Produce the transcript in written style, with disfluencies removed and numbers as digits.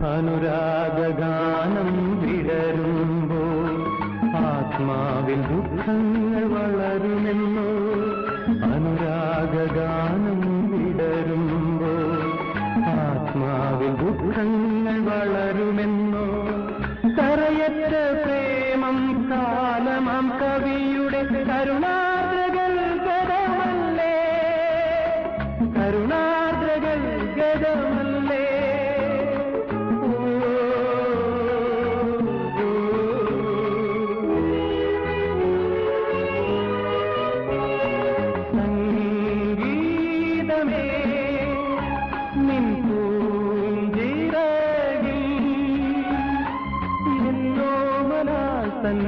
അനുരാഗഗാനം വിടരുമ്പോൾ ആത്മാവിൽ ദുഃഖങ്ങൾ വളരുമെന്നോ അനുരാഗഗാനം വിടരുമ്പോൾ ആത്മാവിൽ ദുഃഖങ്ങൾ വളരുമെന്നോ കരയറ്റ പ്രേമം കാലമാം കവിയുടെ കരുണാദ്രകൾ ഗതമല്ലേ കരുണാദ്രകൾ ഗതമല്ലേ സംഗീതമേ നിൻ പൂഞ്ചിറകിൽ എന്നോമലാൽ തൻ